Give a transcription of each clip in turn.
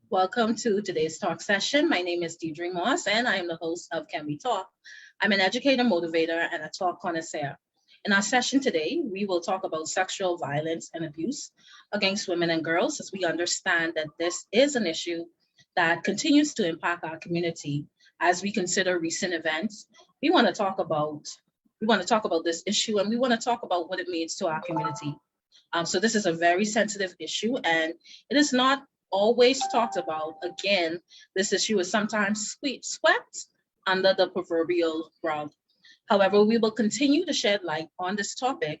Welcome to today's talk session. My name is Deidre Moss, and I am the host of Can We Talk? I'm an educator, motivator, and a talk connoisseur. In our session today, we will talk about sexual violence and abuse against women and girls, as we understand that this is an issue that continues to impact our community. As we consider recent events, we want to talk about this issue, and we want to talk about what it means to our community. So this is a very sensitive issue, and it is not always talked about. Again, this issue is sometimes swept under the proverbial rug. However, we will continue to shed light on this topic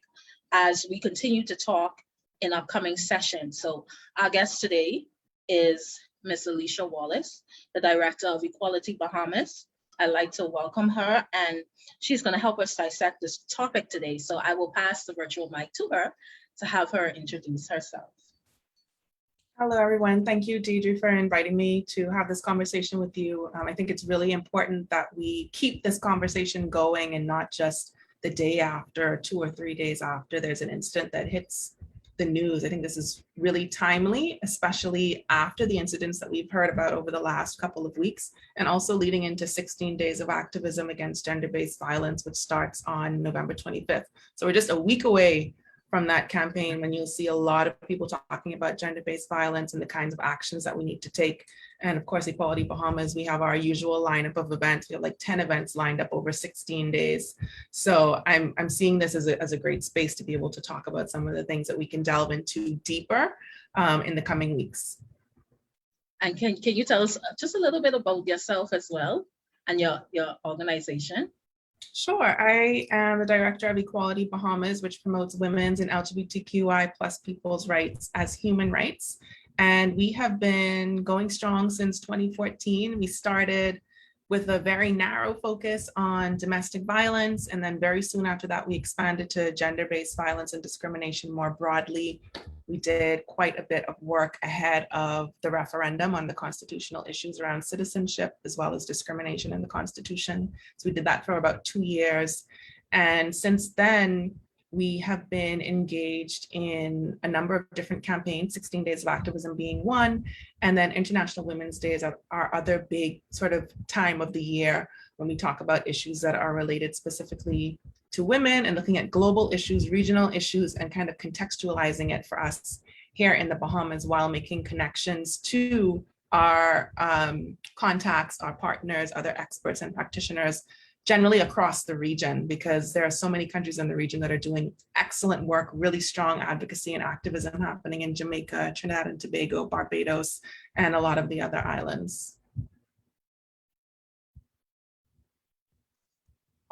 as we continue to talk in upcoming sessions. So our guest today is Ms. Alicia Wallace, the Director of Equality Bahamas. I'd like to welcome her, and she's going to help us dissect this topic today. So I will pass the virtual mic to her to have her introduce herself. Hello, everyone. Thank you, Deidre, for inviting me to have this conversation with you. I think it's really important that we keep this conversation going and not just the day after, 2 or 3 days after there's an incident that hits the news. I think this is really timely, especially after the incidents that we've heard about over the last couple of weeks, and also leading into 16 days of activism against gender-based violence, which starts on November 25th. So we're just a week away from that campaign when you'll see a lot of people talking about gender-based violence and the kinds of actions that we need to take. And of course, Equality Bahamas, we have our usual lineup of events. We have like 10 events lined up over 16 days. So I'm seeing this as a great space to be able to talk about some of the things that we can delve into deeper in the coming weeks. And can you tell us just a little bit about yourself as well and your organization? Sure. I am the Director of Equality Bahamas, which promotes women's and LGBTQI plus people's rights as human rights. And we have been going strong since 2014. We started with a very narrow focus on domestic violence. And then very soon after that, we expanded to gender-based violence and discrimination more broadly. We did quite a bit of work ahead of the referendum on the constitutional issues around citizenship, as well as discrimination in the Constitution. So we did that for about 2 years. And since then, we have been engaged in a number of different campaigns, 16 Days of Activism being one, and then International Women's Day is our other big sort of time of the year when we talk about issues that are related specifically to women and looking at global issues, regional issues, and kind of contextualizing it for us here in the Bahamas while making connections to our contacts, our partners, other experts and practitioners generally across the region, because there are so many countries in the region that are doing excellent work, really strong advocacy and activism happening in Jamaica, Trinidad and Tobago, Barbados, and a lot of the other islands.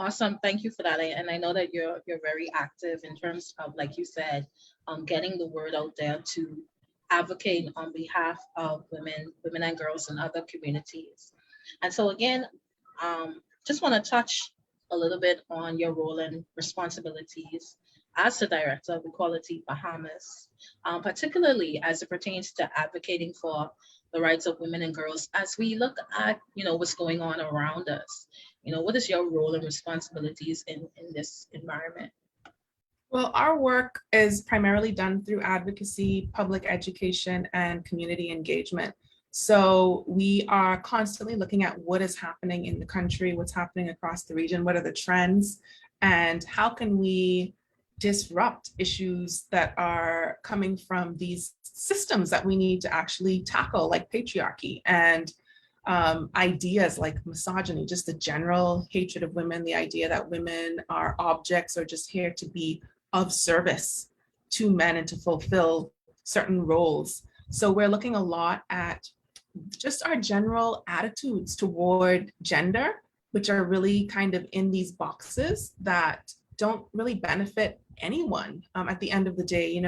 Awesome, thank you for that. And I know that you're very active in terms of, like you said, getting the word out there to advocate on behalf of women and girls in other communities. And so again, just want to touch a little bit on your role and responsibilities as the Director of Equality Bahamas, particularly as it pertains to advocating for the rights of women and girls as we look at, what's going on around us. What is your role and responsibilities in this environment? Well, our work is primarily done through advocacy, public education, and community engagement. So we are constantly looking at what is happening in the country, what's happening across the region, what are the trends, and how can we disrupt issues that are coming from these systems that we need to actually tackle, like patriarchy and ideas like misogyny, just the general hatred of women, the idea that women are objects or just here to be of service to men and to fulfill certain roles. So we're looking a lot at just our general attitudes toward gender, which are really kind of in these boxes that don't really benefit anyone. At the end of the day,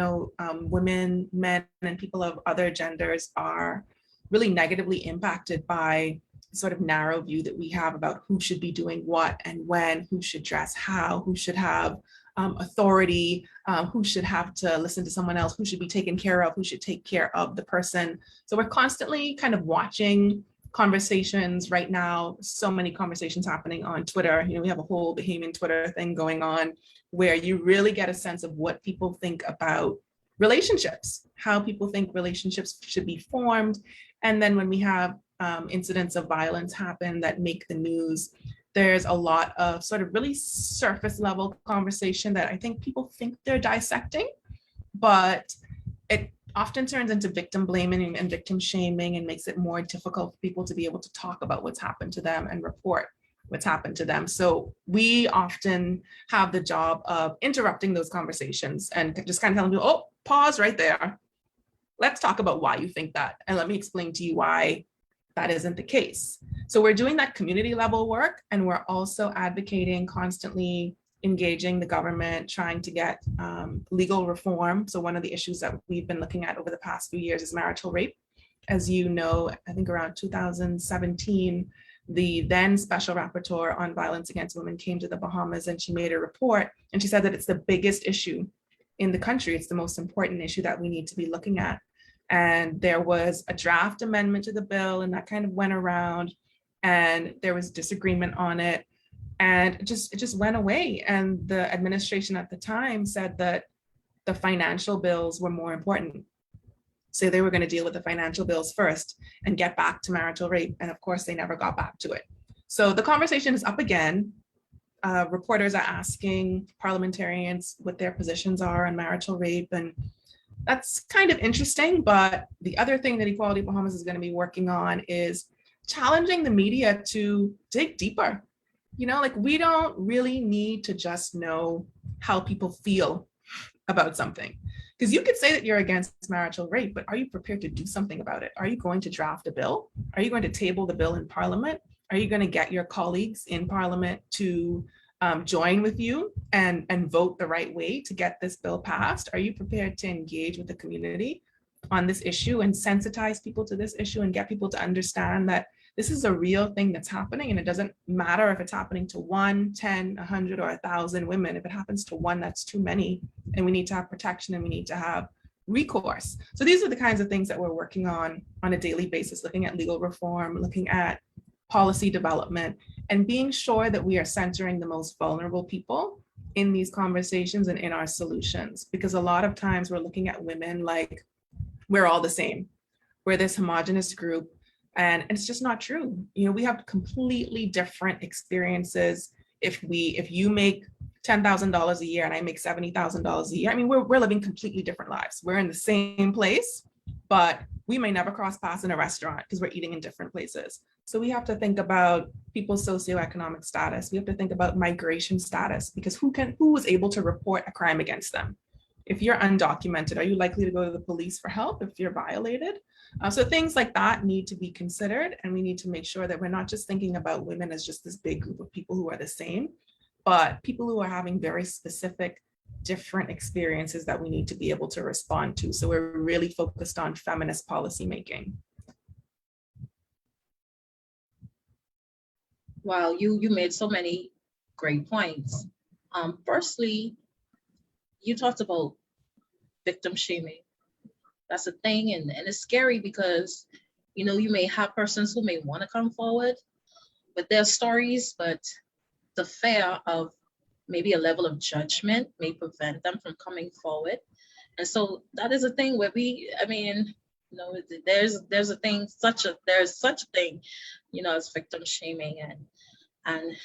women, men, and people of other genders are really negatively impacted by sort of narrow view that we have about who should be doing what and when, who should dress how, who should have authority, who should have to listen to someone else, who should be taken care of, who should take care of the person. So we're constantly kind of watching conversations right now, so many conversations happening on Twitter. We have a whole Bahamian Twitter thing going on where you really get a sense of what people think about relationships, how people think relationships should be formed. And then when we have incidents of violence happen that make the news, there's a lot of sort of really surface level conversation that I think people think they're dissecting, but it often turns into victim blaming and victim shaming and makes it more difficult for people to be able to talk about what's happened to them and report what's happened to them. So we often have the job of interrupting those conversations and just kind of telling people, oh, pause right there. Let's talk about why you think that. And let me explain to you why that isn't the case. So we're doing that community level work, and we're also advocating, constantly engaging the government, trying to get legal reform. So one of the issues that we've been looking at over the past few years is marital rape. As you know, I think around 2017, the then special rapporteur on violence against women came to the Bahamas and she made a report, and she said that it's the biggest issue in the country. It's the most important issue that we need to be looking at. And there was a draft amendment to the bill, and that kind of went around, and there was disagreement on it, and it just went away. And the administration at the time said that the financial bills were more important. So they were going to deal with the financial bills first and get back to marital rape. And of course, they never got back to it. So the conversation is up again. Reporters are asking parliamentarians what their positions are on marital rape. And that's kind of interesting. But the other thing that Equality Bahamas is going to be working on is challenging the media to dig deeper. You know, like, we don't really need to just know how people feel about something. Because you could say that you're against marital rape, but are you prepared to do something about it? Are you going to draft a bill? Are you going to table the bill in Parliament? Are you going to get your colleagues in Parliament to join with you and vote the right way to get this bill passed? Are you prepared to engage with the community on this issue and sensitize people to this issue and get people to understand that this is a real thing that's happening, and it doesn't matter if it's happening to 1, 10, 100, or 1,000 women. If it happens to one, that's too many, and we need to have protection and we need to have recourse. So these are the kinds of things that we're working on a daily basis, looking at legal reform, looking at policy development, and being sure that we are centering the most vulnerable people in these conversations and in our solutions. Because a lot of times we're looking at women like we're all the same. We're this homogenous group. And it's just not true. You know, we have completely different experiences. If you make $10,000 a year and I make $70,000 a year, I mean, we're living completely different lives. We're in the same place, but we may never cross paths in a restaurant because we're eating in different places. So we have to think about people's socioeconomic status. We have to think about migration status, because who was able to report a crime against them? If you're undocumented, are you likely to go to the police for help if you're violated? So things like that need to be considered, and we need to make sure that we're not just thinking about women as just this big group of people who are the same, but people who are having very specific, different experiences that we need to be able to respond to. So we're really focused on feminist policymaking. Wow, you made so many great points. Firstly, you talked about victim shaming. That's a thing, and it's scary because, you know, you may have persons who may want to come forward with their stories, but the fear of maybe a level of judgment may prevent them from coming forward. And so that is a thing where you know, there's such a thing, you know, as victim shaming, and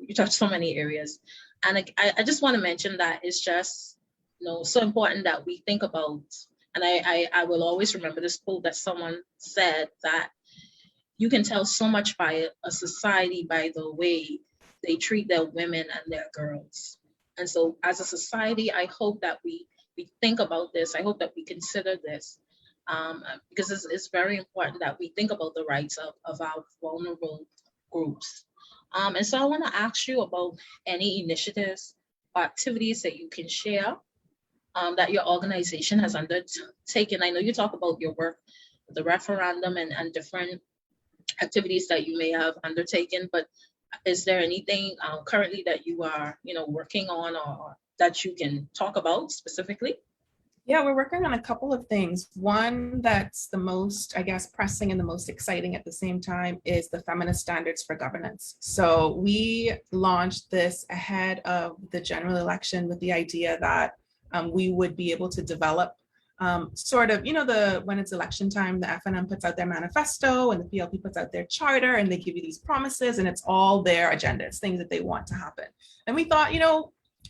you touched so many areas. And I just want to mention that it's just, you know, so important that we think about. And I will always remember this quote that someone said, that you can tell so much by a society by the way they treat their women and their girls. And so as a society, I hope that we think about this. I hope that we consider this, because it's very important that we think about the rights of our vulnerable groups. And so I want to ask you about any initiatives or activities that you can share that your organization has undertaken. I know you talk about your work, the referendum, and different activities that you may have undertaken, but is there anything currently that you are, you know, working on, or that you can talk about specifically? Yeah, we're working on a couple of things. One that's the most, I guess, pressing and the most exciting at the same time is the Feminist Standards for Governance. So we launched this ahead of the general election with the idea that we would be able to develop Sort of, when it's election time, the FNM puts out their manifesto and the PLP puts out their charter, and they give you these promises, and it's all their agenda. It's things that they want to happen. And we thought,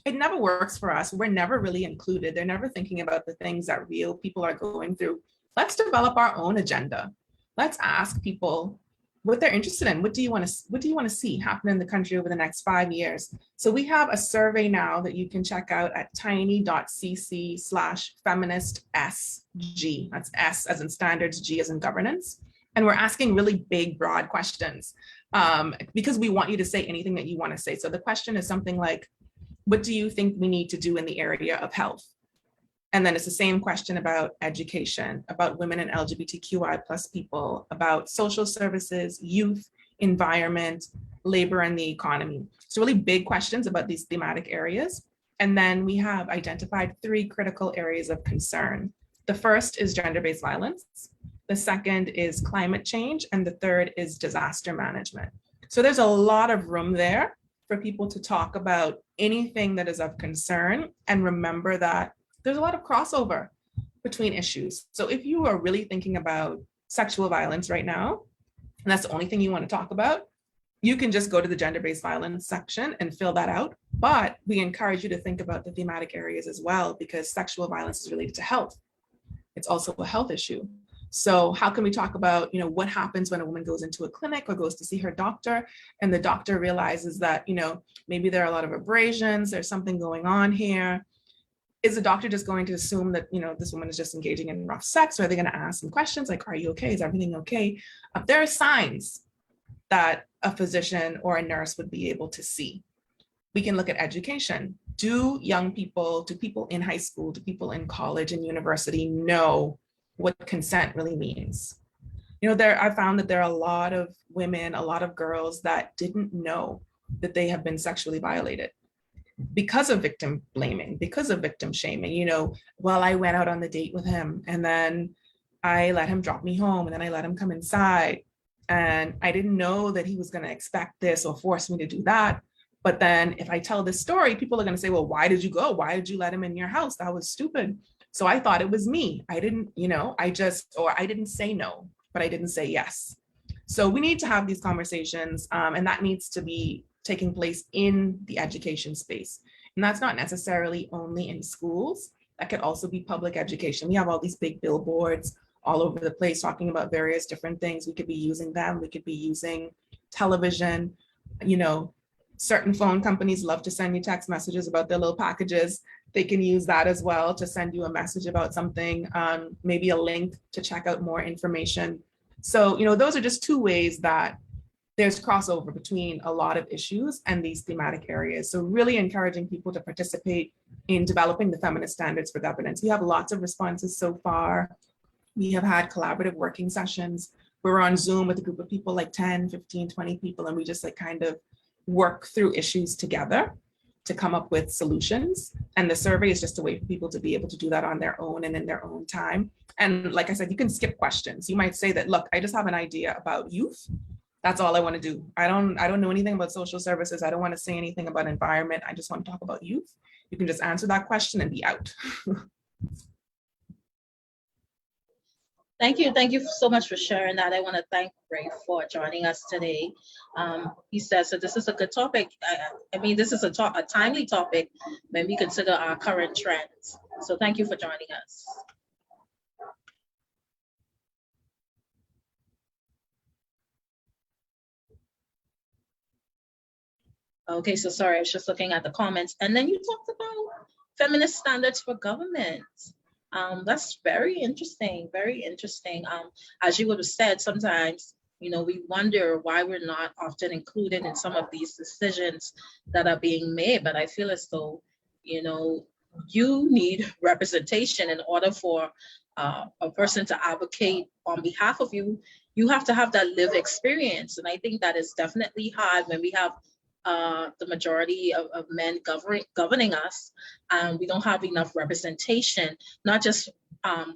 it never works for us. We're never really included. They're never thinking about the things that real people are going through. Let's develop our own agenda. Let's ask people what they're interested in. What do you want to see happen in the country over the next 5 years? So we have a survey now that you can check out at tiny.cc/feministsg. That's S as in standards, G as in governance. And we're asking really big, broad questions because we want you to say anything that you want to say. So the question is something like, what do you think we need to do in the area of health? And then it's the same question about education, about women and LGBTQI plus people, about social services, youth, environment, labor, and the economy. So really big questions about these thematic areas. And then we have identified 3 critical areas of concern. The first is gender-based violence. The second is climate change. And the third is disaster management. So there's a lot of room there for people to talk about anything that is of concern. And remember that there's a lot of crossover between issues. So if you are really thinking about sexual violence right now, and that's the only thing you want to talk about, you can just go to the gender-based violence section and fill that out. But we encourage you to think about the thematic areas as well, because sexual violence is related to health. It's also a health issue. So how can we talk about, what happens when a woman goes into a clinic or goes to see her doctor, and the doctor realizes that, maybe there are a lot of abrasions, there's something going on here. Is the doctor just going to assume that, this woman is just engaging in rough sex? Or are they going to ask some questions like, are you okay? Is everything okay? There are signs that a physician or a nurse would be able to see. We can look at education. Do young people, do people in high school, do people in college and university know what consent really means? I found that there are a lot of women, a lot of girls that didn't know that they have been sexually violated because of victim blaming, because of victim shaming. Well, I went out on the date with him and then I let him drop me home and then I let him come inside. And I didn't know that he was going to expect this or force me to do that. But then if I tell this story, people are going to say, well, why did you go? Why did you let him in your house? That was stupid. So I thought it was me. I didn't, I didn't say no, but I didn't say yes. So we need to have these conversations, and that needs to be taking place in the education space. And that's not necessarily only in schools. That could also be public education. We have all these big billboards all over the place talking about various different things. We could be using them. We could be using television. Certain phone companies love to send you text messages about their little packages. They can use that as well to send you a message about something, maybe a link to check out more information. So, those are just 2 ways that there's crossover between a lot of issues and these thematic areas. So really encouraging people to participate in developing the feminist standards for governance. We have lots of responses so far. We have had collaborative working sessions. We're on Zoom with a group of people, like 10, 15, 20 people, and we just kind of work through issues together to come up with solutions. And the survey is just a way for people to be able to do that on their own and in their own time. And like I said, you can skip questions. You might say that, look, I just have an idea about youth. That's all I want to do. I don't know anything about social services. I don't want to say anything about environment. I just want to talk about youth. You can just answer that question and be out. Thank you. Thank you so much for sharing that. I want to thank Ray for joining us today. He says that this is a good topic. This is a timely topic when we consider our current trends. So thank you for joining us. Okay, so sorry, I was just looking at the comments. And then you talked about feminist standards for government. That's very interesting, very interesting. As you would have said, sometimes, we wonder why we're not often included in some of these decisions that are being made. But I feel as though, you need representation in order for a person to advocate on behalf of you. You have to have that lived experience. And I think that is definitely hard when we have the majority of men governing us, and we don't have enough representation, not just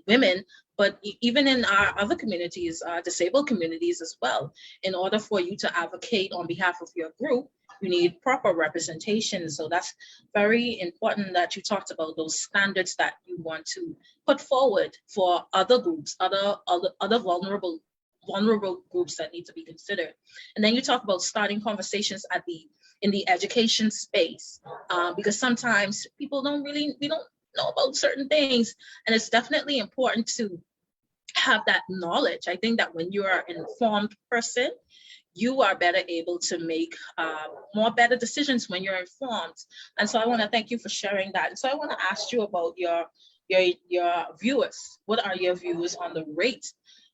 women, but even in our other communities, disabled communities as well. In order for you to advocate on behalf of your group, you need proper representation. So that's very important that you talked about those standards that you want to put forward for other groups, other vulnerable groups that need to be considered. And then you talk about starting conversations in the education space, because sometimes people we don't know about certain things, and it's definitely important to have that knowledge. I think that when you are an informed person, you are better able to make more better decisions when you're informed. And so I want to thank you for sharing that. And so I want to ask you about your viewers. What are your views on the rate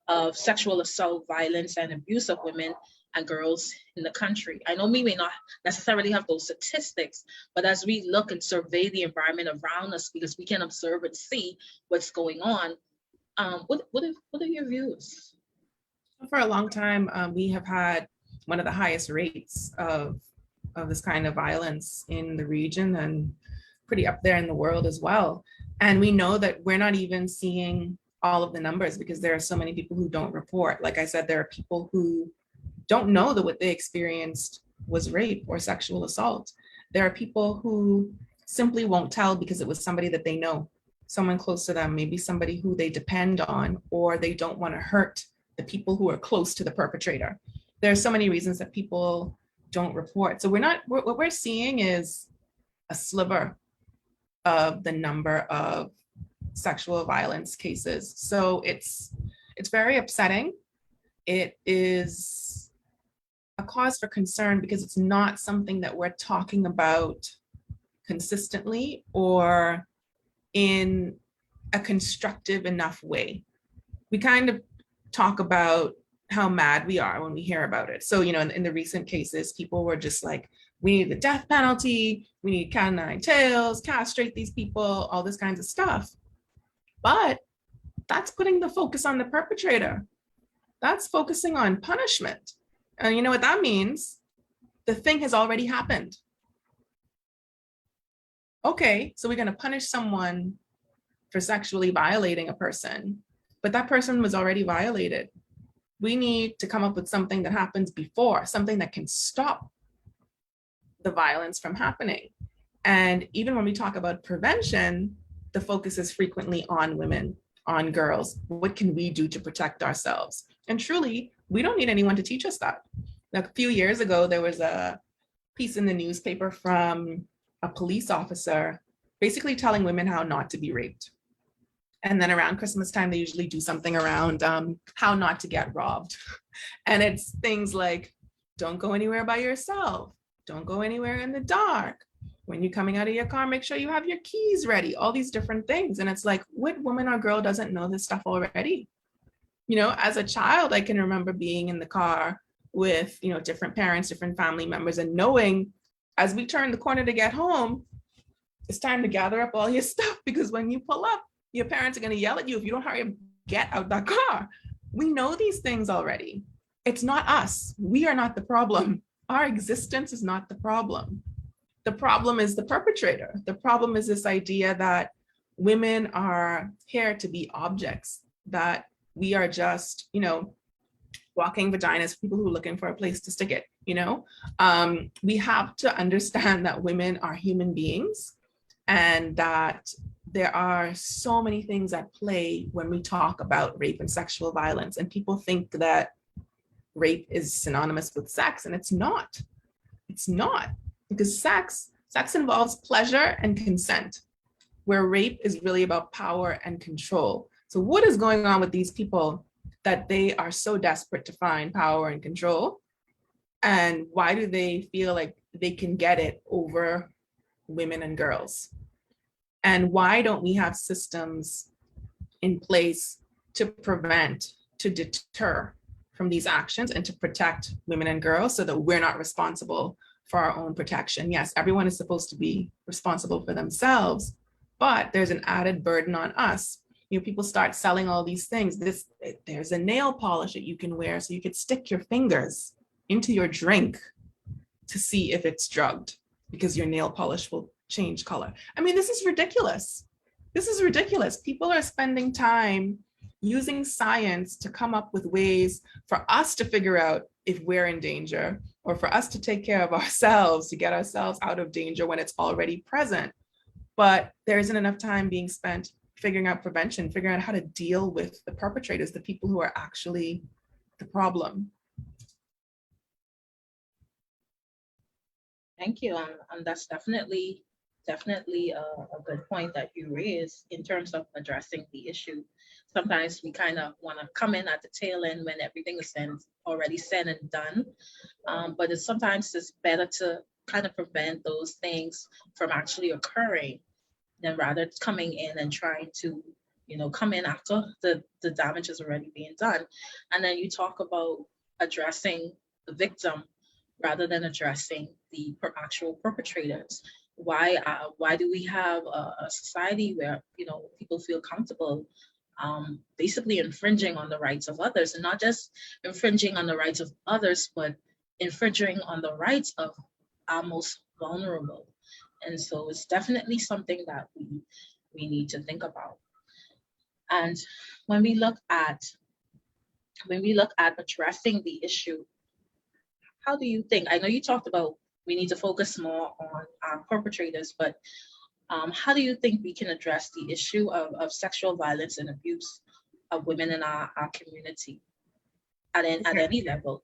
of sexual assault, violence, and abuse of women and girls in the country? I know we may not necessarily have those statistics, but as we look and survey the environment around us, because we can observe and see what's going on, what are your views? For a long time, we have had one of the highest rates of this kind of violence in the region, and pretty up there in the world as well. And we know that we're not even seeing all of the numbers because there are so many people who don't report. Like I said, there are people who don't know that what they experienced was rape or sexual assault. There are people who simply won't tell because it was somebody that they know, someone close to them, maybe somebody who they depend on, or they don't want to hurt the people who are close to the perpetrator. There are so many reasons that people don't report. So what we're seeing is a sliver of the number of sexual violence cases. So it's very upsetting. It is a cause for concern because it's not something that we're talking about consistently or in a constructive enough way. We kind of talk about how mad we are when we hear about it. So, in the recent cases, people were just like, we need the death penalty, we need cat o' nine tails, castrate these people, all this kinds of stuff. But that's putting the focus on the perpetrator. That's focusing on punishment. And you know what that means? The thing has already happened. Okay, so we're going to punish someone for sexually violating a person, but that person was already violated. We need to come up with something that happens before, something that can stop the violence from happening. And even when we talk about prevention, the focus is frequently on women, on girls. What can we do to protect ourselves? And truly, we don't need anyone to teach us that. Like a few years ago, there was a piece in the newspaper from a police officer basically telling women how not to be raped. And then around Christmas time, they usually do something around how not to get robbed. And it's things like, don't go anywhere by yourself. Don't go anywhere in the dark. When you're coming out of your car, make sure you have your keys ready, all these different things. And it's like, what woman or girl doesn't know this stuff already? As a child, I can remember being in the car with, different parents, different family members, and knowing as we turn the corner to get home, it's time to gather up all your stuff, because when you pull up, your parents are going to yell at you if you don't hurry up, get out that car. We know these things already. It's not us. We are not the problem. Our existence is not the problem. The problem is the perpetrator. The problem is this idea that women are here to be objects, that we are just, walking vaginas for people who are looking for a place to stick it, We have to understand that women are human beings and that there are so many things at play when we talk about rape and sexual violence. And people think that rape is synonymous with sex, and it's not. It's not, because sex involves pleasure and consent, where rape is really about power and control. So what is going on with these people that they are so desperate to find power and control? And why do they feel like they can get it over women and girls? And why don't we have systems in place to prevent, to deter from these actions and to protect women and girls so that we're not responsible for our own protection? Yes, everyone is supposed to be responsible for themselves, but there's an added burden on us. People start selling all these things. There's a nail polish that you can wear so you could stick your fingers into your drink to see if it's drugged, because your nail polish will change color. I mean, this is ridiculous. This is ridiculous. People are spending time using science to come up with ways for us to figure out if we're in danger, or for us to take care of ourselves, to get ourselves out of danger when it's already present. But there isn't enough time being spent figuring out prevention, figuring out how to deal with the perpetrators, the people who are actually the problem. Thank you. And that's definitely a good point that you raised in terms of addressing the issue. Sometimes we kind of want to come in at the tail end when everything is already said and done. But sometimes it's better to kind of prevent those things from actually occurring than rather coming in and trying to, come in after the damage is already being done. And then you talk about addressing the victim rather than addressing the actual perpetrators. Why do we have a society where people feel comfortable basically infringing on the rights of others, and not just infringing on the rights of others, but infringing on the rights of our most vulnerable? And so it's definitely something that we need to think about. And when we look at addressing the issue, how do you think? I know you talked about we need to focus more on our perpetrators, but how do you think we can address the issue of sexual violence and abuse of women in our community at any level?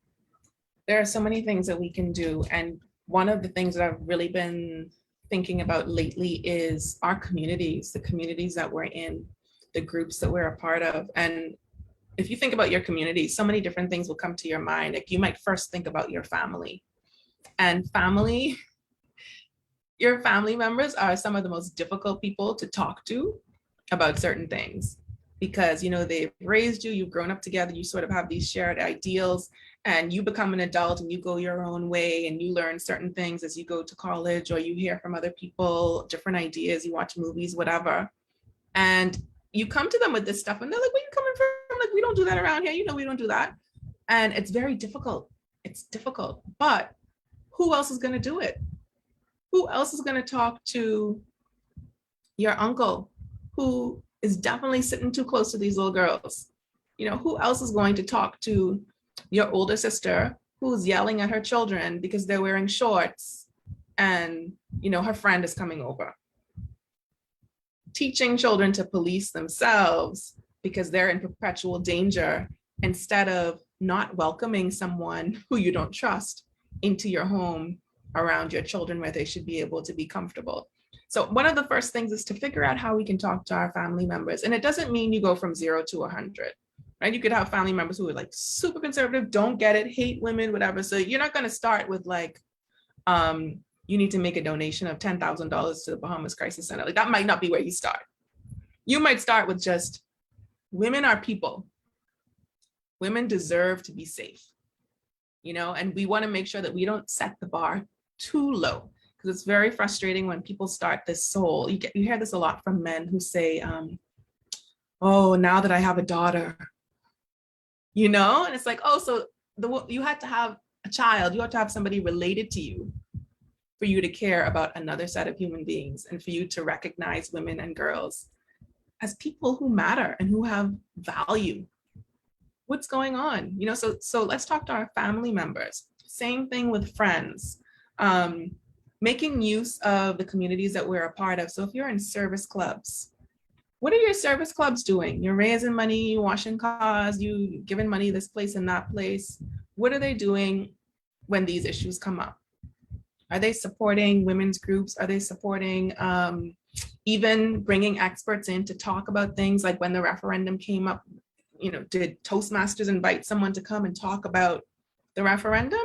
There are so many things that we can do. And one of the things that I've really been thinking about lately is our communities, the communities that we're in, the groups that we're a part of. And if you think about your community, so many different things will come to your mind. Like, you might first think about your family. And your family members are some of the most difficult people to talk to about certain things, because they've raised you, you've grown up together, you sort of have these shared ideals, and you become an adult and you go your own way and you learn certain things as you go to college, or you hear from other people different ideas, you watch movies, whatever, and you come to them with this stuff and they're like, where are you coming from? Like, we don't do that around here, we don't do that. And it's very difficult. It's difficult, but who else is going to do it? Who else is going to talk to your uncle who is definitely sitting too close to these little girls? Who else is going to talk to your older sister who's yelling at her children because they're wearing shorts and, her friend is coming over? Teaching children to police themselves because they're in perpetual danger, instead of not welcoming someone who you don't trust into your home around your children, where they should be able to be comfortable. So one of the first things is to figure out how we can talk to our family members. And it doesn't mean you go from 0 to 100, right? You could have family members who are like super conservative, don't get it, hate women, whatever. So you're not going to start with like, you need to make a donation of $10,000 to the Bahamas Crisis Center. Like, that might not be where you start. You might start with just, women are people. Women deserve to be safe, and we want to make sure that we don't set the bar too low, because it's very frustrating when people start this soul. You hear this a lot from men who say, oh, now that I have a daughter, and it's like, oh, so you had to have a child, you have to have somebody related to you for you to care about another set of human beings, and for you to recognize women and girls as people who matter and who have value. What's going on? So let's talk to our family members. Same thing with friends. Making use of the communities that we're a part of. So if you're in service clubs, what are your service clubs doing? You're raising money, you washing cars, you giving money this place and that place. What are they doing when these issues come up? Are they supporting women's groups? Are they supporting even bringing experts in to talk about things? Like when the referendum came up, did Toastmasters invite someone to come and talk about the referendum?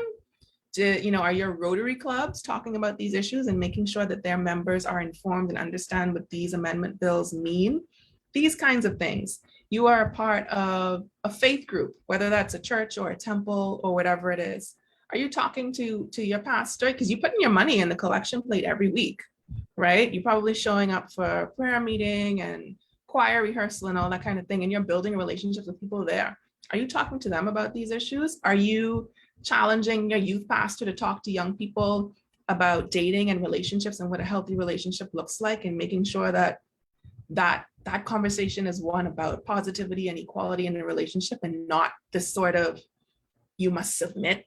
Are your Rotary clubs talking about these issues and making sure that their members are informed and understand what these amendment bills mean? These kinds of things. You are a part of a faith group, whether that's a church or a temple or whatever it is. Are you talking to your pastor? Because you're putting your money in the collection plate every week, right? You're probably showing up for prayer meeting and choir rehearsal and all that kind of thing, and you're building relationships with people there. Are you talking to them about these issues? Are you challenging your youth pastor to talk to young people about dating and relationships and what a healthy relationship looks like, and making sure that that conversation is one about positivity and equality in a relationship, and not this sort of you must submit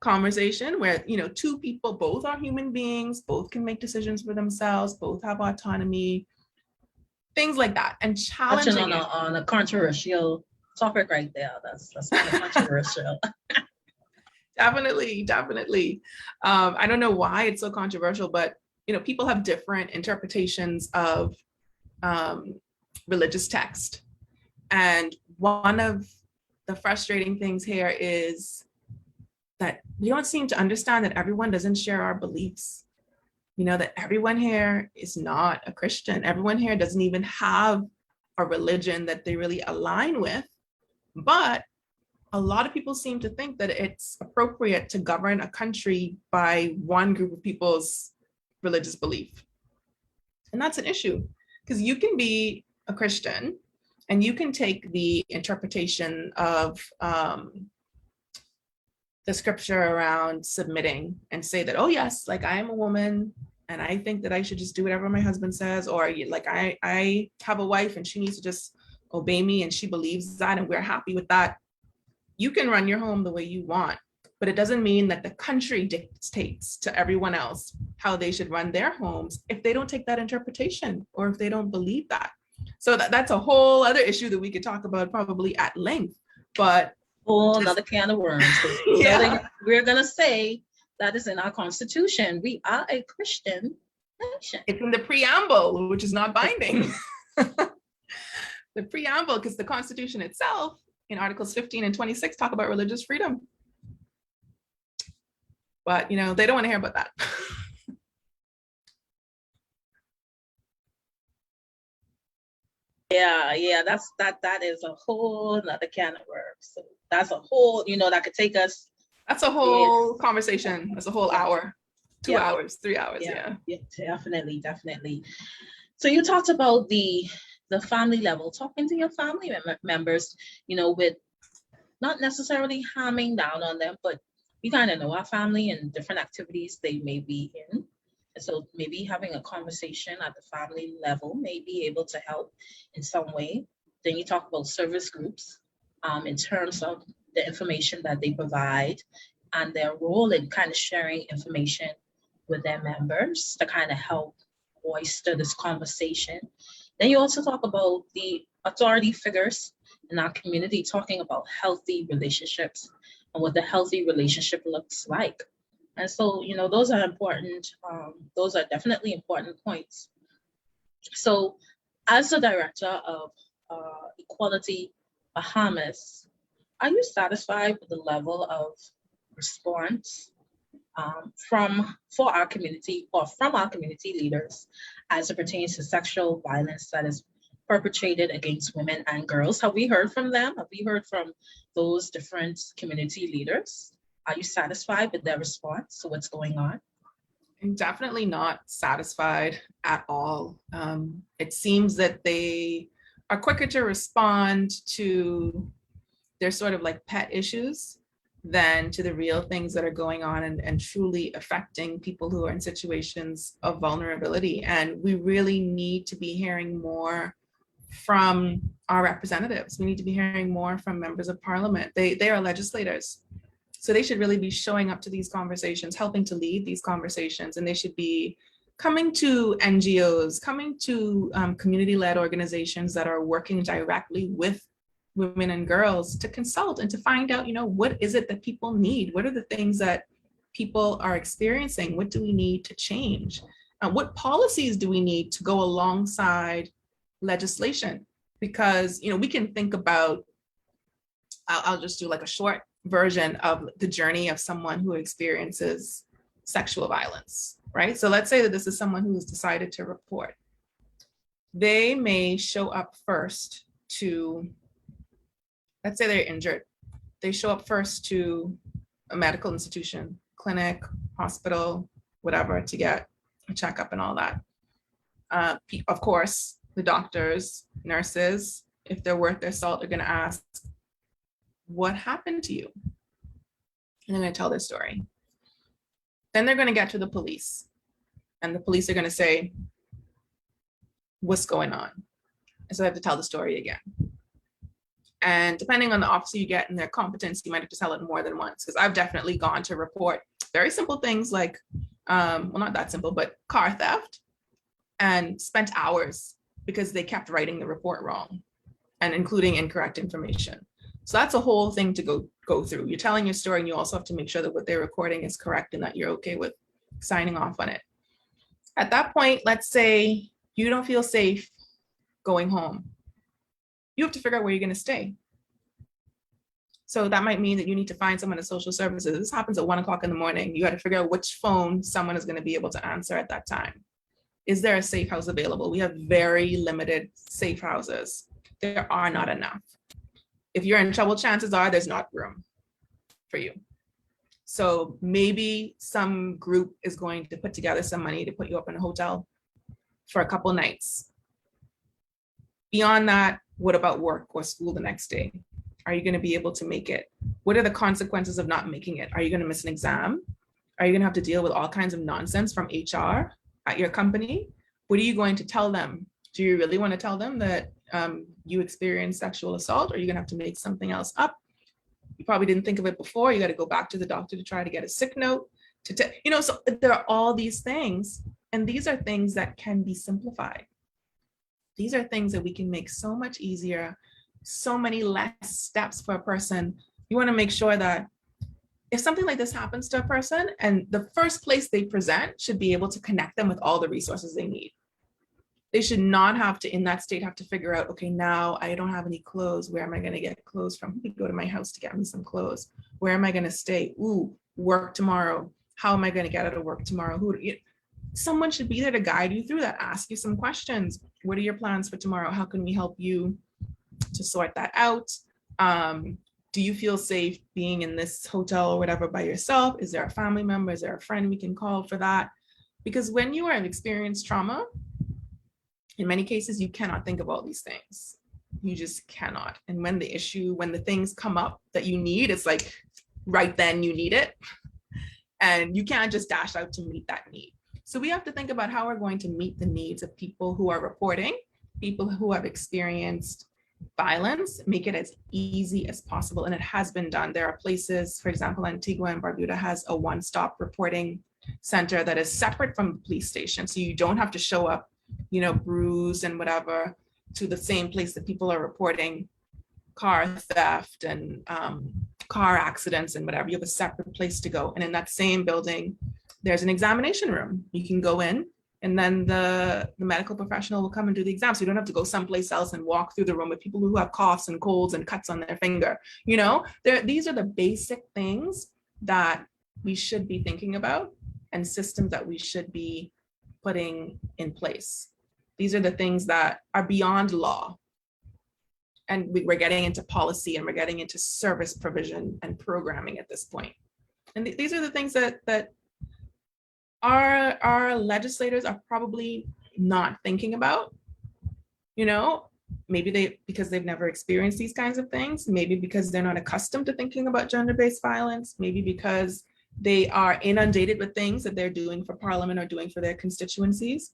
conversation where, you know, two people, both are human beings, both can make decisions for themselves, both have autonomy, things like that, and Touching challenging it. on a controversial topic right there. That's kind of controversial. Definitely. I don't know why it's so controversial, but you know, people have different interpretations of religious text. And one of the frustrating things here is that we don't seem to understand that everyone doesn't share our beliefs. You know, that everyone here is not a Christian. Everyone here doesn't even have a religion that they really align with. But a lot of people seem to think that it's appropriate to govern a country by one group of people's religious belief. And that's an issue, because you can be a Christian and you can take the interpretation of the scripture around submitting and say that, oh yes, like I am a woman and I think that I should just do whatever my husband says, or like I have a wife and she needs to just obey me and she believes that and we're happy with that. You can run your home the way you want, but it doesn't mean that the country dictates to everyone else how they should run their homes if they don't take that interpretation or if they don't believe that. So that's a whole other issue that we could talk about probably at length, but another can of worms. Yeah. We're gonna say that is in our Constitution. We are a Christian nation. It's in the preamble, which is not binding. The preamble, because the Constitution itself in Articles 15 and 26 talk about religious freedom. But you know, they don't want to hear about that. Yeah, that is a whole nother can of worms. So that's a whole, you know, that could take us. That's a whole conversation. That's a whole hour, 2 hours, 3 hours. Yeah, definitely. So you talked about the family level, talking to your family members, you know, with not necessarily harming down on them, but we kind of know our family and different activities they may be in. And so maybe having a conversation at the family level may be able to help in some way. Then you talk about service groups in terms of the information that they provide and their role in kind of sharing information with their members to kind of help foster this conversation. Then you also talk about the authority figures in our community, talking about healthy relationships and what the healthy relationship looks like. And so, you know, those are important. Those are definitely important points. So as the director of Equality Bahamas, are you satisfied with the level of response for our community or from our community leaders as it pertains to sexual violence that is perpetrated against women and girls? Have we heard from them? Have we heard from those different community leaders? Are you satisfied with their response to what's going on? I'm definitely not satisfied at all. It seems that they are quicker to respond to their sort of like pet issues than to the real things that are going on and truly affecting people who are in situations of vulnerability. And we really need to be hearing more from our representatives. We need to be hearing more from members of parliament. They are legislators. So they should really be showing up to these conversations, helping to lead these conversations, and they should be coming to NGOs, coming to community-led organizations that are working directly with women and girls to consult and to find out, you know, what is it that people need? What are the things that people are experiencing? What do we need to change? What policies do we need to go alongside legislation? Because, you know, we can think about, I'll just do like a short version of the journey of someone who experiences sexual violence, right? So let's say that this is someone who has decided to report. They may show up first to, let's say they're injured. They show up first to a medical institution, clinic, hospital, whatever, to get a checkup and all that. Of course, the doctors, nurses, if they're worth their salt, are going to ask, what happened to you? And they're going to tell their story. Then they're going to get to the police, and the police are going to say, what's going on? And so they have to tell the story again. And depending on the officer you get and their competence, you might have to tell it more than once. Because I've definitely gone to report very simple things like, well, not that simple, but car theft, and spent hours because they kept writing the report wrong and including incorrect information. So that's a whole thing to go through. You're telling your story and you also have to make sure that what they're recording is correct and that you're okay with signing off on it. At that point, let's say you don't feel safe going home. You have to figure out where you're going to stay. So that might mean that you need to find someone at social services. This happens at 1 o'clock in the morning. You got to figure out which phone someone is going to be able to answer at that time. Is there a safe house available? We have very limited safe houses. There are not enough. If you're in trouble, chances are there's not room for you. So maybe some group is going to put together some money to put you up in a hotel for a couple nights. Beyond that, what about work or school the next day? Are you going to be able to make it? What are the consequences of not making it? Are you going to miss an exam? Are you going to have to deal with all kinds of nonsense from HR at your company? What are you going to tell them? Do you really want to tell them that you experienced sexual assault, or are you going to have to make something else up? You probably didn't think of it before. You got to go back to the doctor to try to get a sick note. So there are all these things, and these are things that can be simplified. These are things that we can make so much easier, so many less steps for a person. You want to make sure that if something like this happens to a person, and the first place they present should be able to connect them with all the resources they need. They should not have to, in that state, have to figure out, okay, now I don't have any clothes. Where am I going to get clothes from? Who could go to my house to get me some clothes? Where am I going to stay? Ooh, work tomorrow. How am I going to get out of work tomorrow? Someone should be there to guide you through that, ask you some questions. What are your plans for tomorrow? How can we help you to sort that out? Do you feel safe being in this hotel or whatever by yourself? Is there a family member? Is there a friend we can call for that? Because when you have experienced trauma, in many cases, you cannot think of all these things. You just cannot. And when the things come up that you need, it's like right then you need it. And you can't just dash out to meet that need. So we have to think about how we're going to meet the needs of people who are reporting, people who have experienced violence, make it as easy as possible. And it has been done. There are places, for example, Antigua and Barbuda has a one-stop reporting center that is separate from the police station. So you don't have to show up, bruised and whatever, to the same place that people are reporting car theft and car accidents and whatever. You have a separate place to go. And in that same building, there's an examination room. You can go in, and then the medical professional will come and do the exam. So you don't have to go someplace else and walk through the room with people who have coughs and colds and cuts on their finger. These are the basic things that we should be thinking about, and systems that we should be putting in place. These are the things that are beyond law. And we're getting into policy, and we're getting into service provision and programming at this point. And these are the things that our legislators are probably not thinking about. Maybe because they've never experienced these kinds of things, maybe because they're not accustomed to thinking about gender-based violence, maybe because they are inundated with things that they're doing for Parliament or doing for their constituencies.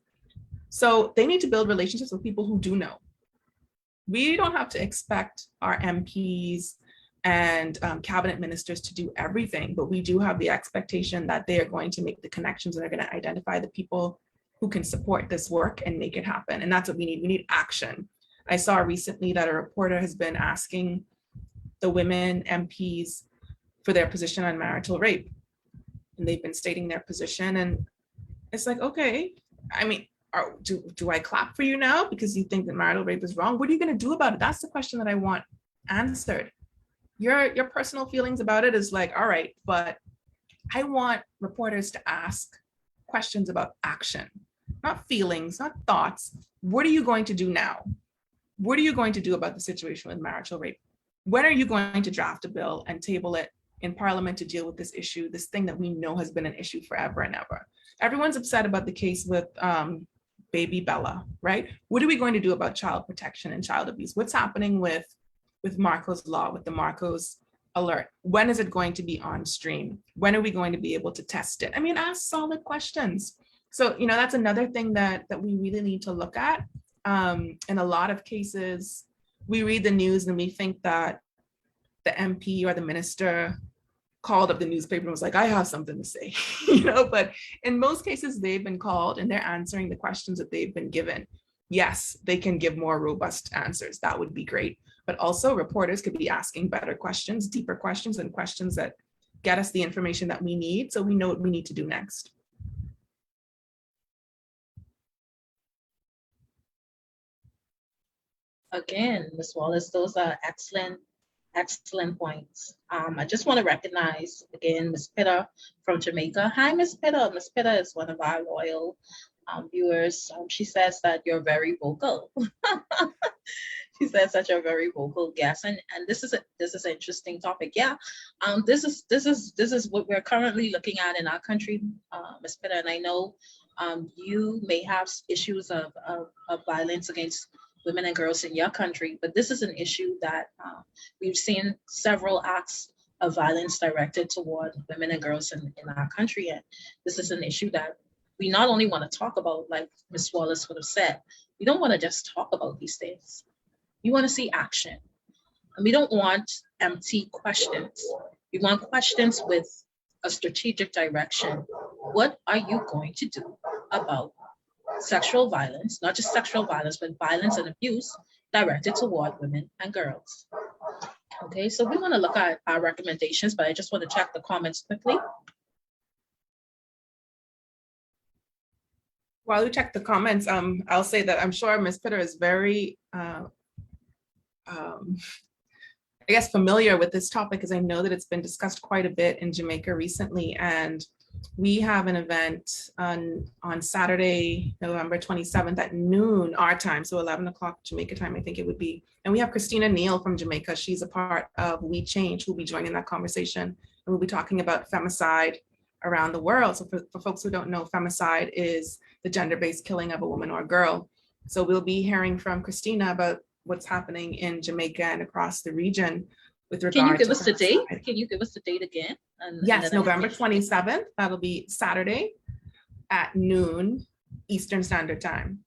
So they need to build relationships with people who do know. We don't have to expect our MPs and cabinet ministers to do everything, but we do have the expectation that they are going to make the connections and they're going to identify the people who can support this work and make it happen. And that's what we need. We need action. I saw recently that a reporter has been asking the women MPs for their position on marital rape. And they've been stating their position. And it's like, okay, do I clap for you now because you think that marital rape is wrong? What are you going to do about it? That's the question that I want answered. Your personal feelings about it is like, all right, but I want reporters to ask questions about action, not feelings, not thoughts. What are you going to do now? What are you going to do about the situation with marital rape? When are you going to draft a bill and table it in Parliament to deal with this issue, this thing that we know has been an issue forever and ever? Everyone's upset about the case with baby Bella, right? What are we going to do about child protection and child abuse? What's happening with Marco's law, with the Marco's alert? When is it going to be on stream? When are we going to be able to test it? Ask solid questions. So, that's another thing that we really need to look at In a lot of cases, we read the news and we think that the MP or the minister called up the newspaper and was like, I have something to say, but in most cases they've been called and they're answering the questions that they've been given. Yes, they can give more robust answers. That would be great. But also reporters could be asking better questions, deeper questions, and questions that get us the information that we need so we know what we need to do next. Again, Ms. Wallace, those are excellent points. I just want to recognize again Ms. Pitta from Jamaica. Hi, Ms. Pitta. Ms. Pitta is one of our loyal viewers. She says that you're very vocal. She says that you're a very vocal guest, and this is an interesting topic. Yeah, this is what we're currently looking at in our country, Ms. Pitta, and I know you may have issues of violence against women and girls in your country, but this is an issue that we've seen several acts of violence directed toward women and girls in our country, and this is an issue that we not only want to talk about, like Ms. Wallace would have said, we don't want to just talk about these things. We want to see action. And we don't want empty questions. We want questions with a strategic direction. What are you going to do about sexual violence, not just sexual violence, but violence and abuse directed toward women and girls? Okay, so we want to look at our recommendations, but I just want to check the comments quickly. While we check the comments, I'll say that I'm sure Ms. Pitter is very, I guess, familiar with this topic, because I know that it's been discussed quite a bit in Jamaica recently. And we have an event on Saturday, November 27th at noon our time, so 11 o'clock Jamaica time, I think it would be. And we have Christina Neal from Jamaica. She's a part of We Change, who'll be joining that conversation. And we'll be talking about femicide around the world. So for folks who don't know, femicide is the gender-based killing of a woman or a girl. So we'll be hearing from Christina about what's happening in Jamaica and across the region with regard to. Can you give us the date? Can you give us the date again? Yes, November 27th. That'll be Saturday at noon Eastern Standard Time.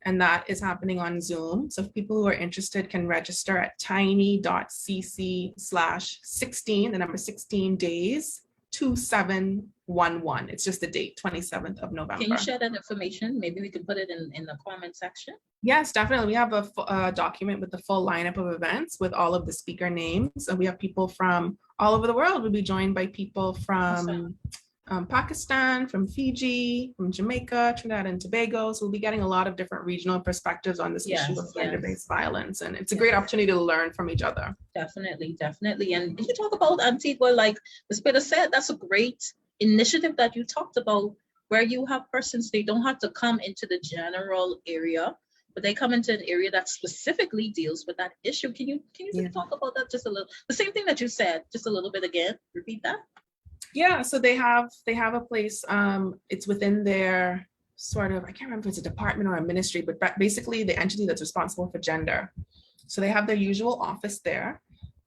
And that is happening on Zoom. So if people who are interested can register at tiny.cc/16, the number 16 days, 2711. It's just the date, 27th of November. Can you share that information? Maybe we can put it in the comment section. Yes, definitely. We have a document with the full lineup of events with all of the speaker names. And we have people from all over the world. We'll be joined by people from Pakistan, from Fiji, from Jamaica, Trinidad and Tobago. So we'll be getting a lot of different regional perspectives on this issue of gender-based violence. And it's a great opportunity to learn from each other. Definitely, definitely. And you talk about Antigua, like Ms. Peter said, that's a great initiative that you talked about, where you have persons, they don't have to come into the general area, but they come into an area that specifically deals with that issue. Can you talk about that just a little? The same thing that you said, just a little bit again. Repeat that. Yeah, so they have a place, it's within their sort of, I can't remember if it's a department or a ministry, but basically the entity that's responsible for gender. So they have their usual office there,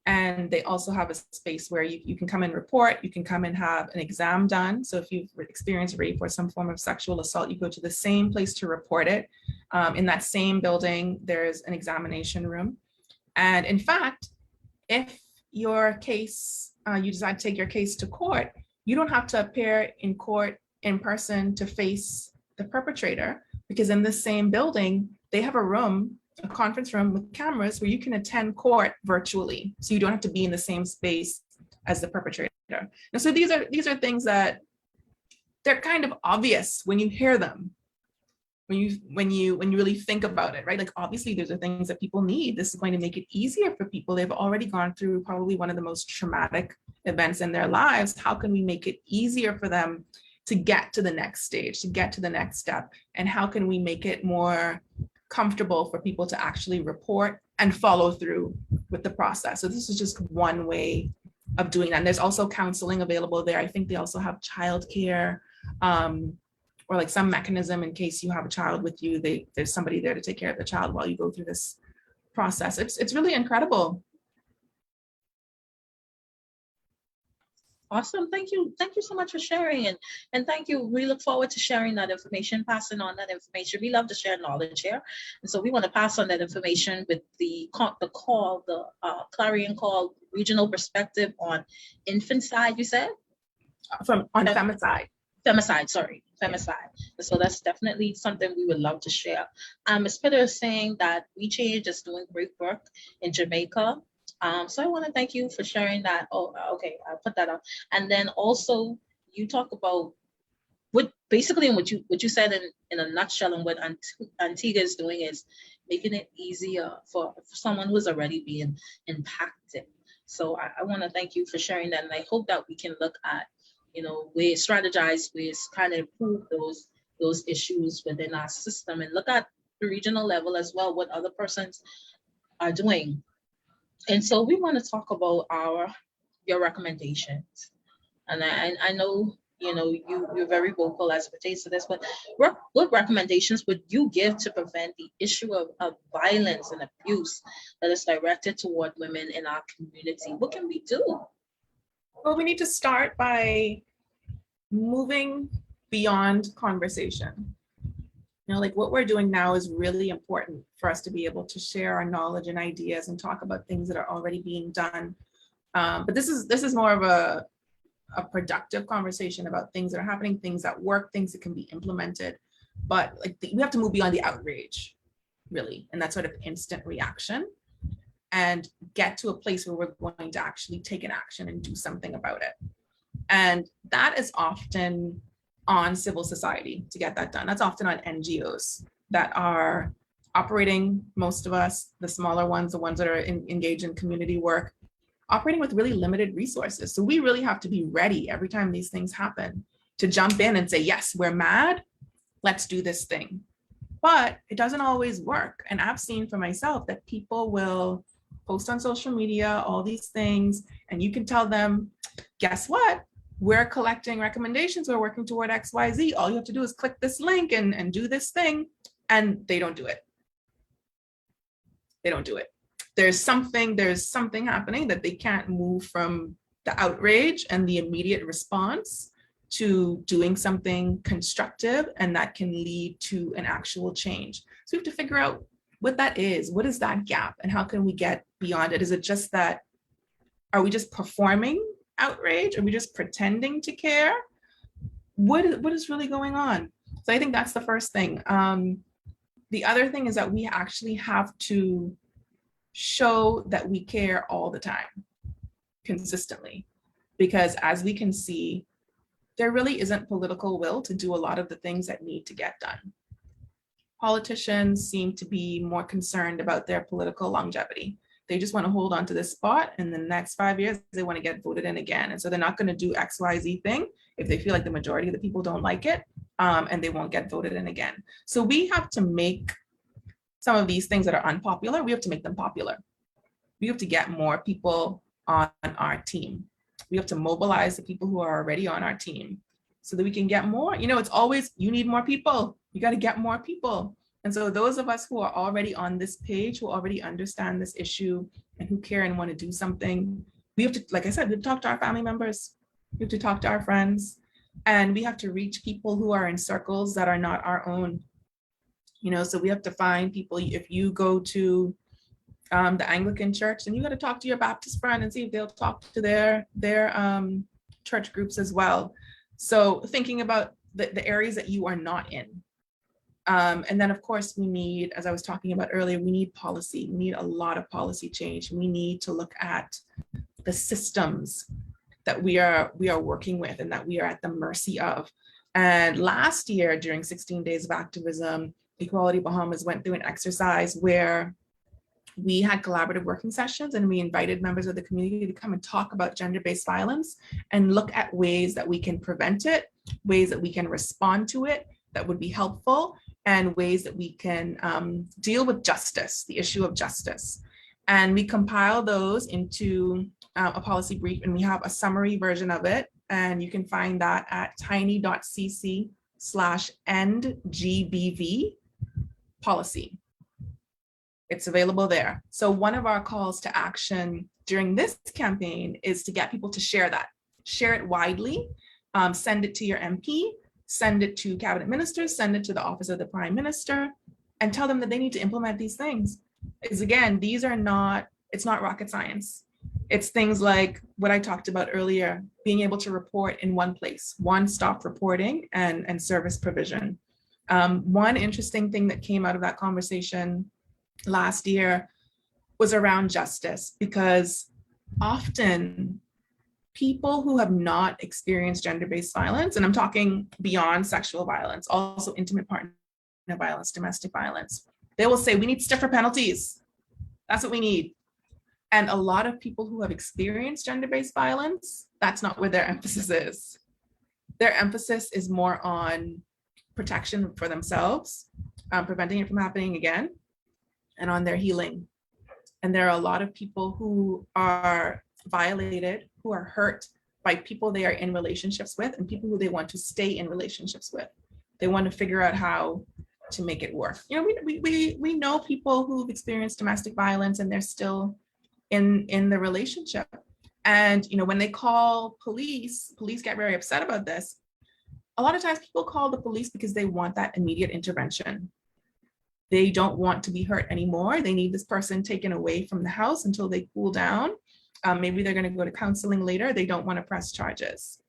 and they also have a space where you can come and report, you can come and have an exam done. So if you've experienced rape or some form of sexual assault, you go to the same place to report it. In that same building, there's an examination room. And in fact, if your case, you decide to take your case to court, you don't have to appear in court in person to face the perpetrator, because in the same building, they have a room, a conference room with cameras where you can attend court virtually. So you don't have to be in the same space as the perpetrator. And so these are things that they're kind of obvious when you hear them, when you really think about it, right? Like, obviously these are things that people need. This is going to make it easier for people. They've already gone through probably one of the most traumatic events in their lives. How can we make it easier for them to get to the next stage, to get to the next step? And how can we make it more comfortable for people to actually report and follow through with the process? So this is just one way of doing that. And there's also counseling available there. I think they also have childcare, or like some mechanism in case you have a child with you, there's somebody there to take care of the child while you go through this process. It's really incredible. Awesome. Thank you. Thank you so much for sharing. And thank you. We look forward to sharing that information, passing on that information. We love to share knowledge here. And so we want to pass on that information with the clarion call regional perspective on infanticide, you said? On femicide. Femicide, sorry, femicide. Yeah. So that's definitely something we would love to share. Ms. Peter is saying that We Change is doing great work in Jamaica. So I want to thank you for sharing that. Oh, okay, I'll put that up. And then also you talk about what you said in a nutshell, and what Antigua is doing is making it easier for someone who's already being impacted. So I want to thank you for sharing that, and I hope that we can look at, strategize ways, kind of improve those issues within our system, and look at the regional level as well, what other persons are doing. And so we want to talk about your recommendations. And I know, you're very vocal as it pertains to this, but what recommendations would you give to prevent the issue of violence and abuse that is directed toward women in our community? What can we do? Well, we need to start by moving beyond conversation. Like what we're doing now is really important for us to be able to share our knowledge and ideas and talk about things that are already being done. But this is more of a productive conversation about things that are happening, things that work, things that can be implemented. But we have to move beyond the outrage, really, and that sort of instant reaction, and get to a place where we're going to actually take an action and do something about it. And that is often on civil society to get that done. That's often on NGOs that are operating, most of us, the smaller ones, the ones that are engaged in community work, operating with really limited resources. So we really have to be ready every time these things happen to jump in and say, yes, we're mad, let's do this thing. But it doesn't always work. And I've seen for myself that people will post on social media, all these things, and you can tell them, guess what? We're collecting recommendations, we're working toward XYZ. All you have to do is click this link and do this thing, and they don't do it. They don't do it. There's something happening that they can't move from the outrage and the immediate response to doing something constructive, and that can lead to an actual change. So we have to figure out what that is. What is that gap, and how can we get beyond it? Is it just that, are we just performing outrage? Are we just pretending to care? What is really going on? So I think that's the first thing. The other thing is that we actually have to show that we care all the time, consistently, because as we can see, there really isn't political will to do a lot of the things that need to get done. Politicians seem to be more concerned about their political longevity. They just want to hold on to this spot, and the next 5 years, they want to get voted in again. And so they're not going to do XYZ thing if they feel like the majority of the people don't like it, and they won't get voted in again. So we have to make some of these things that are unpopular, we have to make them popular. We have to get more people on our team. We have to mobilize the people who are already on our team so that we can get more. It's always, you need more people. You got to get more people. And so those of us who are already on this page, who already understand this issue and who care and want to do something, we have to, like I said, we have to talk to our family members. We have to talk to our friends, and we have to reach people who are in circles that are not our own. So we have to find people. If you go to the Anglican church, then you got to talk to your Baptist friend and see if they'll talk to their church groups as well. So thinking about the areas that you are not in. And then of course we need, as I was talking about earlier, we need policy. We need a lot of policy change. We need to look at the systems that we are working with and that we are at the mercy of. And last year, during 16 Days of Activism, Equality Bahamas went through an exercise where we had collaborative working sessions, and we invited members of the community to come and talk about gender-based violence and look at ways that we can prevent it, ways that we can respond to it that would be helpful, and ways that we can deal with justice, the issue of justice. And we compile those into a policy brief, and we have a summary version of it. And you can find that at tiny.cc/endgbvpolicy. It's available there. So one of our calls to action during this campaign is to get people to share that. share it widely, send it to your MP, send it to cabinet ministers, send it to the office of the prime minister, and tell them that they need to implement these things. Because again, it's not rocket science. It's things like what I talked about earlier, being able to report in one place, one-stop reporting and service provision. One interesting thing that came out of that conversation last year was around justice, because often people who have not experienced gender-based violence, and I'm talking beyond sexual violence, also intimate partner violence, domestic violence, they will say, we need stiffer penalties. That's what we need. And a lot of people who have experienced gender-based violence, that's not where their emphasis is. Their emphasis is more on protection for themselves, preventing it from happening again, and on their healing. And there are a lot of people who are violated, who are hurt by people they are in relationships with and people who they want to stay in relationships with. They want to figure out how to make it work. You know, we know people who've experienced domestic violence and they're still in the relationship. And, you know, when they call police get very upset about this. A lot of times people call the police because they want that immediate intervention. They don't want to be hurt anymore. They need this person taken away from the house until they cool down. Maybe they're going to go to counseling later. They don't want to press charges.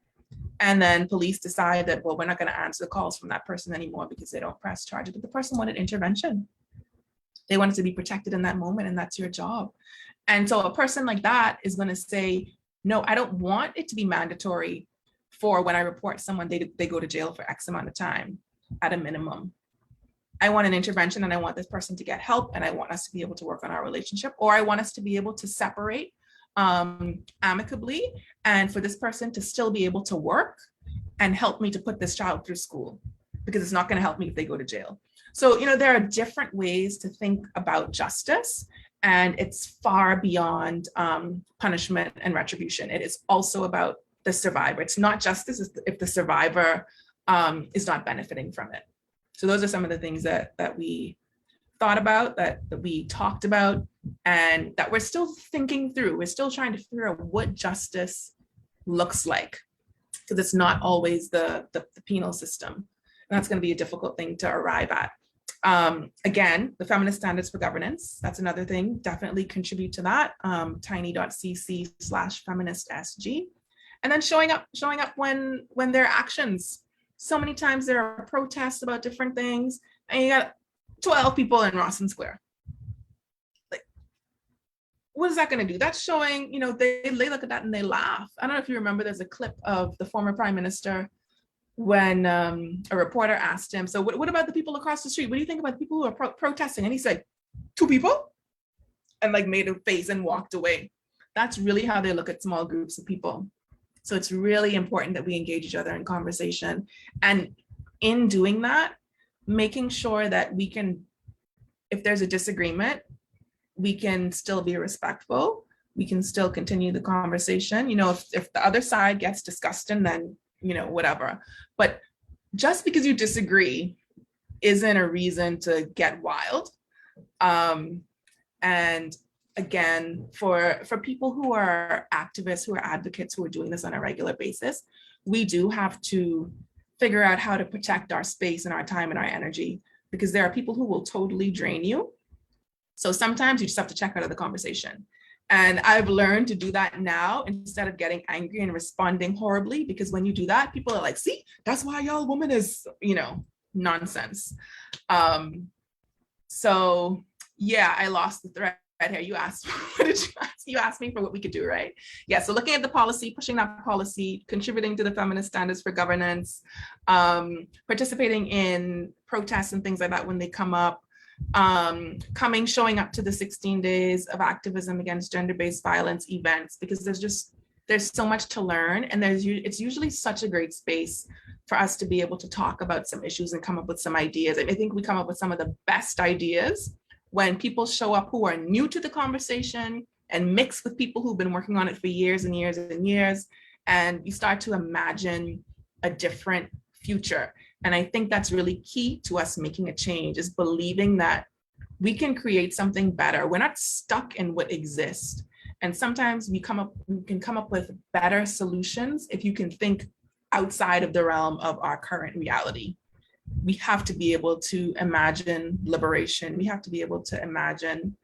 And then police decide that, well, we're not going to answer the calls from that person anymore because they don't press charges. But the person wanted intervention. They wanted to be protected in that moment, and that's your job. And so a person like that is going to say, no, I don't want it to be mandatory for when I report someone, they go to jail for X amount of time at a minimum. I want an intervention, and I want this person to get help, and I want us to be able to work on our relationship, or I want us to be able to separate amicably, and for this person to still be able to work and help me to put this child through school, because it's not going to help me if they go to jail. So, you know, there are different ways to think about justice, and it's far beyond punishment and retribution. It is also about the survivor. It's not justice if the survivor is not benefiting from it. So those are some of the things that we thought about, that we talked about, and that we're still thinking through. We're still trying to figure out what justice looks like, because it's not always the penal system. And that's going to be a difficult thing to arrive at. Again, the Feminist Standards for Governance, that's another thing, definitely contribute to that, tiny.cc/feministsg. And then showing up when there are actions. So many times there are protests about different things, and you got 12 people in Rawson Square. Like, what is that going to do? That's showing, you know, they look at that and they laugh. I don't know if you remember, there's a clip of the former prime minister when a reporter asked him, so what about the people across the street? What do you think about the people who are protesting? And he said, 2 people? And like made a face and walked away. That's really how they look at small groups of people. So it's really important that we engage each other in conversation. And in doing that, making sure that we can, if there's a disagreement, we can still be respectful. We can still continue the conversation. You know, if the other side gets disgusted, then, you know, whatever. But just because you disagree isn't a reason to get wild. And again, for people who are activists, who are advocates, who are doing this on a regular basis, we do have to figure out how to protect our space and our time and our energy, because there are people who will totally drain you. So sometimes you just have to check out of the conversation. And I've learned to do that now instead of getting angry and responding horribly, because when you do that, people are like, see, that's why y'all woman is, you know, nonsense. So yeah, I lost the thread here. You asked, what did you ask? You asked me for what we could do, right? Yeah, so looking at the policy, pushing that policy, contributing to the Feminist Standards for Governance, participating in protests and things like that when they come up, showing up to the 16 days of activism against gender-based violence events, because there's so much to learn, and it's usually such a great space for us to be able to talk about some issues and come up with some ideas. And I think we come up with some of the best ideas when people show up who are new to the conversation and mix with people who've been working on it for years and years and years, and you start to imagine a different future. And I think that's really key to us making a change, is believing that we can create something better. We're not stuck in what exists. And sometimes we can come up with better solutions if you can think outside of the realm of our current reality. We have to be able to imagine liberation. We have to be able to imagine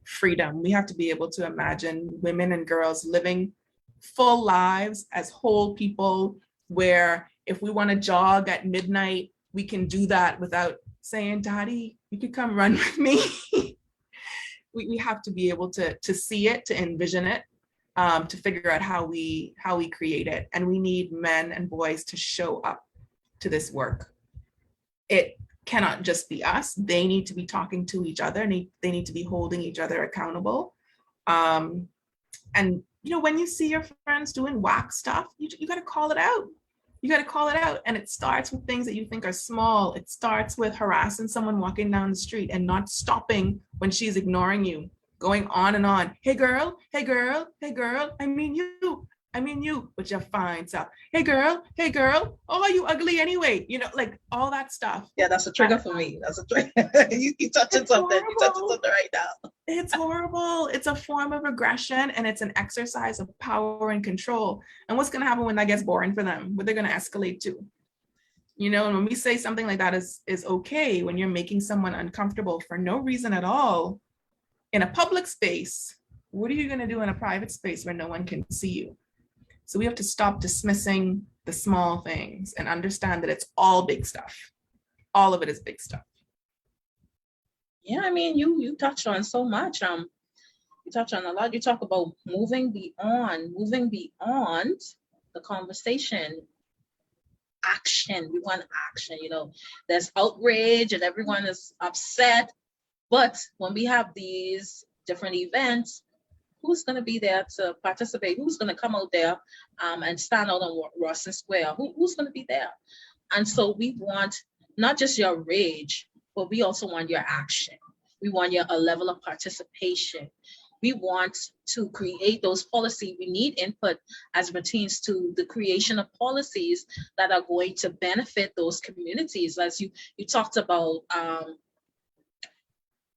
freedom. We have to be able to imagine women and girls living full lives as whole people, where if we want to jog at midnight, we can do that without saying, Daddy, you could come run with me. we have to be able to see it, to envision it, to figure out how we create it. And we need men and boys to show up to this work. It cannot just be us. They need to be talking to each other, and they need to be holding each other accountable. And when you see your friends doing whack stuff, you got to call it out. You got to call it out. And it starts with things that you think are small. It starts with harassing someone walking down the street and not stopping when she's ignoring you, going on and on. Hey girl, hey girl, hey girl, I mean you, with your fine self. Hey girl, oh, you ugly anyway. Like all that stuff. Yeah, that's a trigger for me. That's a trigger. you touching something. You touching something right now. It's horrible. It's a form of aggression, and it's an exercise of power and control. And what's going to happen when that gets boring for them? What they're going to escalate to? And when we say something like that is okay, when you're making someone uncomfortable for no reason at all in a public space, what are you going to do in a private space where no one can see you? So we have to stop dismissing the small things and understand that it's all big stuff. All of it is big stuff. Yeah, I mean, you touched on so much. You touch on a lot. You talk about moving beyond the conversation. Action. We want action. There's outrage and everyone is upset. But when we have these different events, who's going to be there to participate? Who's going to come out there and stand out on Russell Square? Who's going to be there? And so we want not just your rage, but we also want your action. We want a level of participation. We want to create those policies. We need input as pertains to the creation of policies that are going to benefit those communities. As you talked about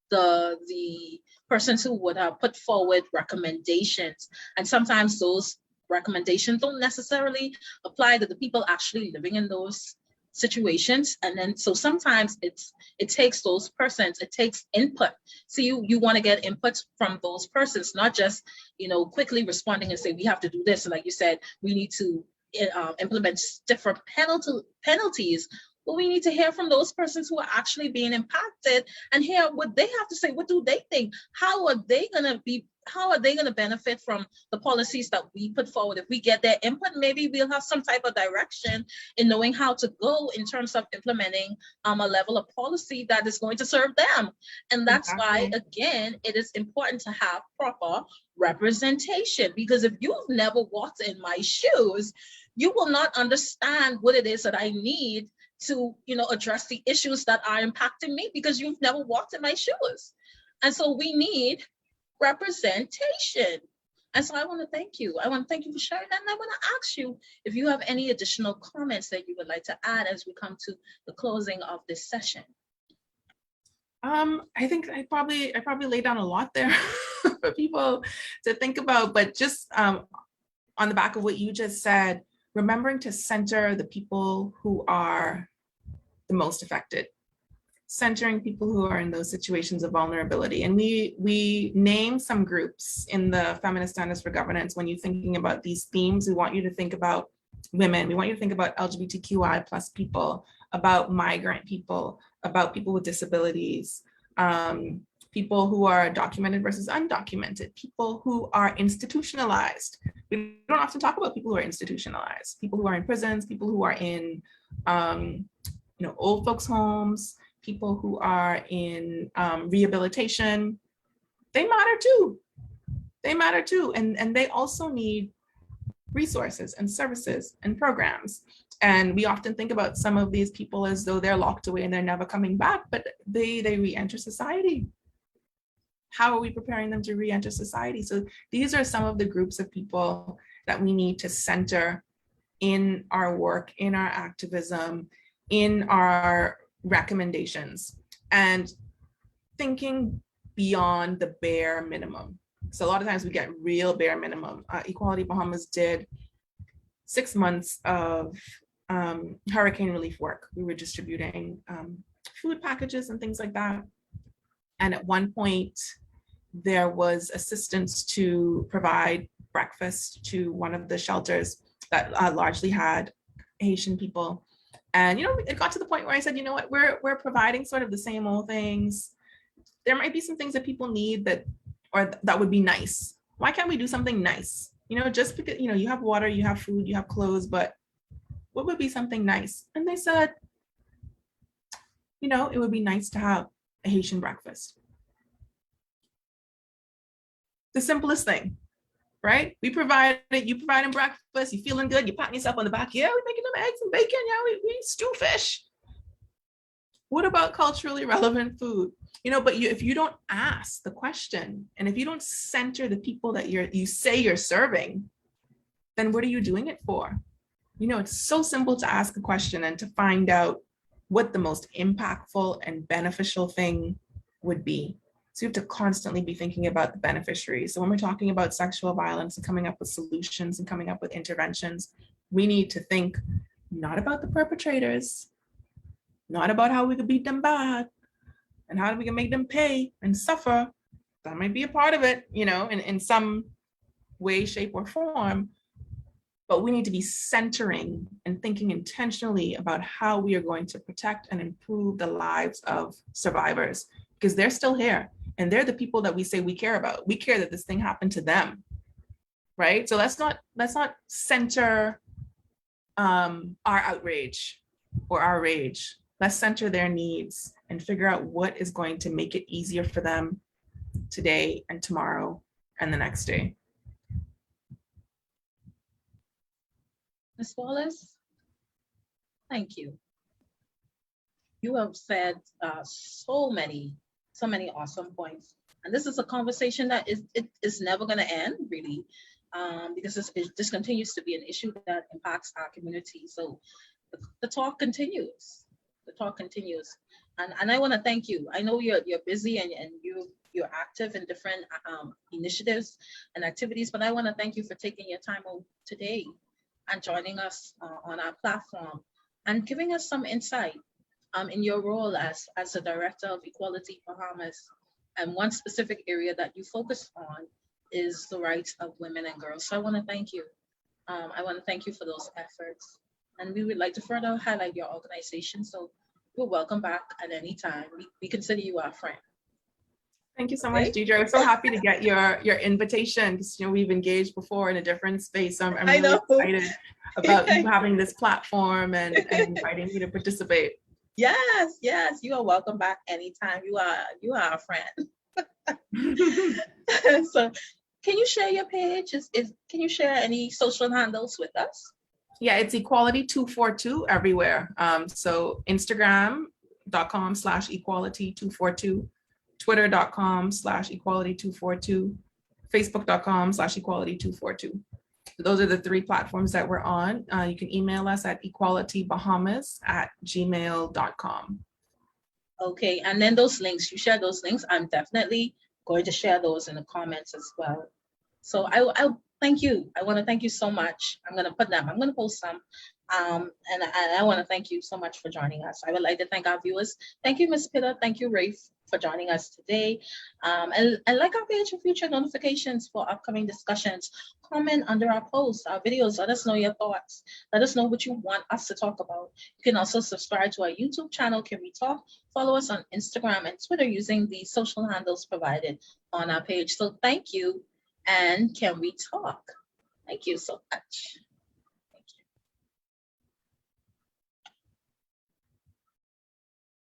the persons who would have put forward recommendations. And sometimes those recommendations don't necessarily apply to the people actually living in those situations. And then so sometimes it takes those persons, it takes input. So you want to get input from those persons, not just quickly responding and say we have to do this. And like you said, we need to implement different penalties. But we need to hear from those persons who are actually being impacted and hear what they have to say. What do they think? How are they going to benefit from the policies that we put forward? If we get their input, maybe we'll have some type of direction in knowing how to go in terms of implementing a level of policy that is going to serve them. And that's why, again, it is important to have proper representation, because if you've never walked in my shoes, you will not understand what it is that I need to address the issues that are impacting me, because you've never walked in my shoes. And so we need representation. And so I want to thank you. I want to thank you for sharing that. And I want to ask you if you have any additional comments that you would like to add as we come to the closing of this session. I think I probably laid down a lot there for people to think about, but just on the back of what you just said, remembering to center the people who are the most affected, centering people who are in those situations of vulnerability. And we name some groups in the Feminist Standards for Governance. When you're thinking about these themes, we want you to think about women, we want you to think about LGBTQI plus people, about migrant people, about people with disabilities, people who are documented versus undocumented, people who are institutionalized. We don't often talk about people who are institutionalized, people who are in prisons, people who are in old folks' homes, people who are in rehabilitation. They matter too. They matter too. And they also need resources and services and programs. And we often think about some of these people as though they're locked away and they're never coming back, but they re-enter society. How are we preparing them to re-enter society? So these are some of the groups of people that we need to center in our work, in our activism, in our recommendations, and thinking beyond the bare minimum. So a lot of times we get real bare minimum. Equality Bahamas did 6 months of hurricane relief work. We were distributing food packages and things like that. And at one point, there was assistance to provide breakfast to one of the shelters that largely had Haitian people. And, you know, it got to the point where I said, you know what, we're providing sort of the same old things. There might be some things that people need that would be nice. Why can't we do something nice? You know, just because, you know, you have water, you have food, you have clothes, but what would be something nice? And they said, you know, it would be nice to have a Haitian breakfast. The simplest thing, right? We provide it, you provide them breakfast, you feeling good, you patting yourself on the back. Yeah, we're making them eggs and bacon. Yeah, we stew fish. What about culturally relevant food? You know, but if you don't ask the question, and if you don't center the people that you say you're serving, then what are you doing it for? You know, it's so simple to ask a question and to find out what the most impactful and beneficial thing would be. So you have to constantly be thinking about the beneficiaries. So when we're talking about sexual violence and coming up with solutions and coming up with interventions, we need to think not about the perpetrators, not about how we could beat them bad and how we can make them pay and suffer. That might be a part of it, you know, in some way, shape, or form. But we need to be centering and thinking intentionally about how we are going to protect and improve the lives of survivors, because they're still here and they're the people that we say we care about. We care that this thing happened to them, right? So let's not center our outrage or our rage. Let's center their needs and figure out what is going to make it easier for them today and tomorrow and the next day. Ms. Wallace, thank you. You have said so many awesome points. And this is a conversation that is never going to end, really, because this continues to be an issue that impacts our community. So the talk continues. The talk continues. And I want to thank you. I know you're busy and you're active in different initiatives and activities, but I want to thank you for taking your time today and joining us on our platform and giving us some insight in your role as the Director of Equality Bahamas. And one specific area that you focus on is the rights of women and girls. So I want to thank you. I want to thank you for those efforts. And we would like to further highlight your organization. So you're welcome back at any time. We consider you our friend. Thank you so much, Deidre. I'm so happy to get your invitation, because you know we've engaged before in a different space. So I'm really excited about you having this platform and inviting me to participate. Yes, you are welcome back anytime. You are a friend. So can you share your page? Can you share any social handles with us? Yeah, it's Equality 242 everywhere. So Instagram.com/equality242, Twitter.com/equality242, Facebook.com/equality242. Those are the 3 platforms that we're on. You can email us at equalitybahamas@gmail.com. Okay, and then those links, you share those links. I'm definitely going to share those in the comments as well. So I'll thank you. I want to thank you so much. I'm going to post some. And I want to thank you so much for joining us. I would like to thank our viewers. Thank you, Ms. Pitta. Thank you, Rafe, for joining us today. And like our page for future notifications for upcoming discussions. Comment under our posts, our videos. Let us know your thoughts. Let us know what you want us to talk about. You can also subscribe to our YouTube channel, Can We Talk? Follow us on Instagram and Twitter using the social handles provided on our page. So thank you, and can we talk? Thank you so much.